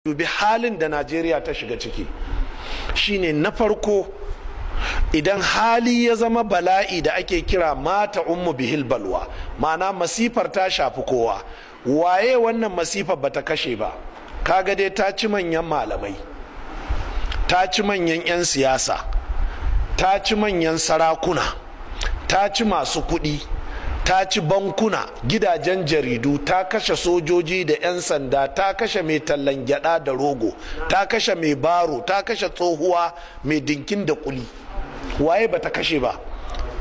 dubi halin da Najeriya ta shiga ciki shine na farko, idan hali ya zama bala'i da ake kira mata ummu bihil balwa, ma'ana masifar ta shafi kowa, waye wannan masifar bata kashe ba? Kaga dai ta ci manyan malamai, ta ci manyan 'yan siyasa, ta ci manyan sarakuna, ta ci masu kuɗi, ta ci bankuna, gidajen jaridu, ta kashe sojoji da 'yan sanda, ta kashe mai tallan gyada da rogo, ta kashe mai baro, ta kashe tsohuwa mai dinkin da kuli. Waye bata kashe ba?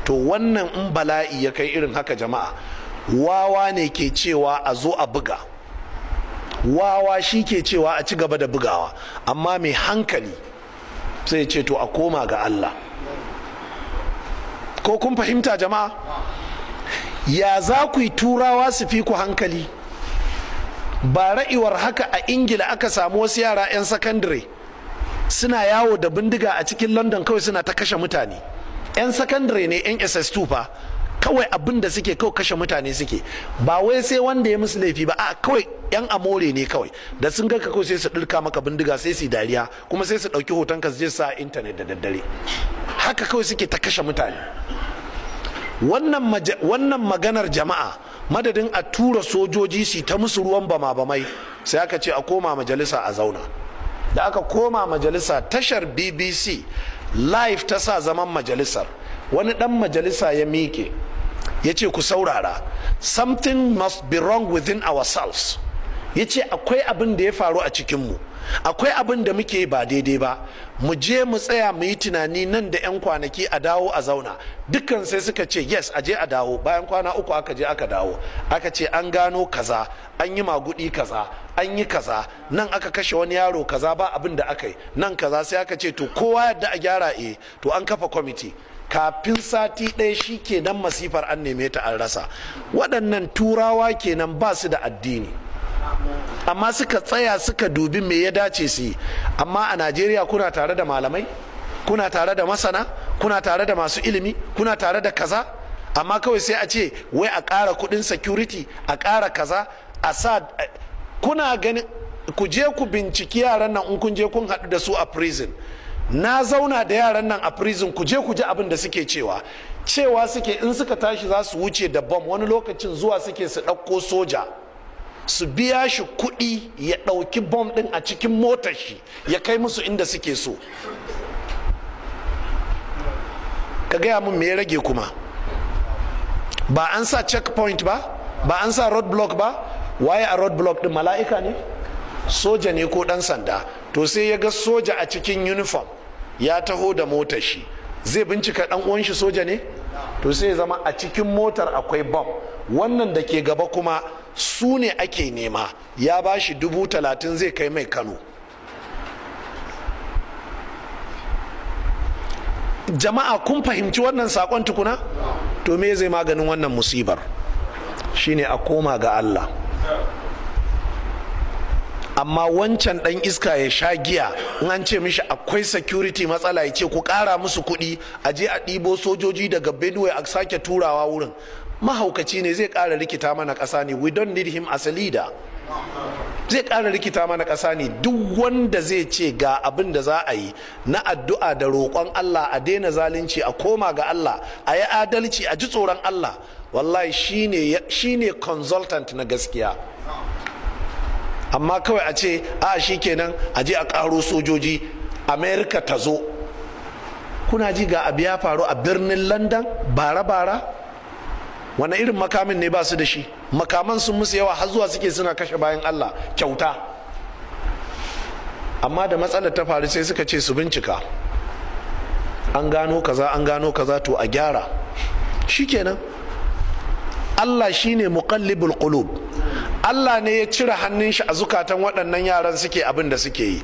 To wannan in bala'i ya kai irin haka jama'a, wawa ne ke cewa a zo a buga, wawa shi ke cewa a ci gaba da bugawa, amma mai hankali sai ce to a koma ga Allah. Ko kun fahimta jama'a? Ya za ku yi turawa su fi ku hankali? Ba ra'iwar haka a Ingila aka samu wasu yara 'yan sakandare suna yawo da bindiga a cikin London, kawai suna ta kashe mutane. 'Yan sakandare ne, 'yan SS2 fa, kawai abin da suke kawai kashe mutane suke, ba wai sai wanda ya musu laifi ba, a kawai 'yan amore ne. Kawai da sun ga kawai sai su ɗirka maka bindiga, sai su dariya, kuma sai su ɗauki hoton ka su je sa intanet da daddare. Haka kawai suke ta kashe mutane. Wannan maganar jama'a, madadin a tura sojoji su ta musu ruwan bama-bamai, sai aka ce a koma majalisa a zauna. Da aka koma majalisa, tashar BBC live ta sa zaman majalisar, wani dan majalisa ya miƙe ya ce ku saurara, something must be wrong within ourselves. Ya ce akwai abin da ya faru a cikinmu, akwai abin da muke ba daidai ba, mu je mu tsaya mu yi tunani nan da 'yan kwanaki a dawo a zauna. Dukkan sai suka ce yes, a je a dawo. Bayan kwana uku aka je aka dawo, aka ce an gano kaza, an yi magudi kaza, an yi kaza, nan aka kashe wani yaro kaza, ba abin da aka yi nan kaza. Sai aka ce to kowa yadda a gyara, to an kafa kwamiti. Kafin sati ɗaya shi kenan masifar an neme ta an rasa. Waɗannan turawa kenan ba su da addini, amma suka tsaya suka dubi me ya dace su yi. Amma a Najeriya kuna tare da malamai, kuna tare da masana, kuna tare da masu ilimi, kuna tare da kaza, amma kawai sai a ce wai a ƙara kuɗin security, a ƙara kaza, a sa. Kuna ganin, ku je ku binciki yaran nan in kun je kun haɗu da su a prison. Na zauna da yaran nan a prison, ku je ku ji abin da suke cewa suke in suka tashi za su wuce da bom, wani lokacin zuwa suke su ɗauko soja su biya shi kuɗi ya ɗauki bom ɗin a cikin motar shi ya kai musu inda suke so. Ka gaya mun me ya rage kuma? Ba an sa checkpoint ba? Ba an sa road block ba? Waye a road block ɗin? Mala'ika ne? Soja ne ko ɗan sanda? To sai ya ga soja a cikin uniform ya taho da motar shi, zai bincika ɗan uwan shi soja ne? To sai ya zama a cikin motar akwai bom. Wannan da ke gaba kuma su ne ake nema, ya ba shi 30,000 zai kai mai Kano. Jama'a kun fahimci wannan sakon tukuna? To me zai maganin wannan musibar? Shine a koma ga Allah. Amma wancan dan iska ya sha giya, in an ce mishi akwai security matsala, ya ce ku kara musu kuɗi, a je a ɗibo sojoji daga Benue a sake turawa wurin. Mahaukaci ne, zai ƙara rikita mana ƙasa ne. We don't need him as a leader. Zai ƙara rikita mana ƙasa ne. Duk wanda zai ce ga abin da za a yi na addu'a da roƙon Allah, a daina zalunci, a koma ga Allah, a yi adalci, a ji tsoron Allah, wallahi shine consultant na gaskiya. Amma kawai a ce a shi kenan a je a ƙaro sojoji, America ta zo. Kuna ji ga abu ya faru a birnin London bara-bara? Wane irin makamin ne ba su da shi? Makaman sun musu yawa, har zuwa suke suna kashe bayan Allah kyauta. Amma da matsalar ta faru sai suka ce su bincika, an gano kaza, an gano kaza, to a gyara. Shikenan. Allah shine muqallibul qulub. Allah ne ya cire hannun shi a zukatan waɗannan yaran suke abin da suke yi.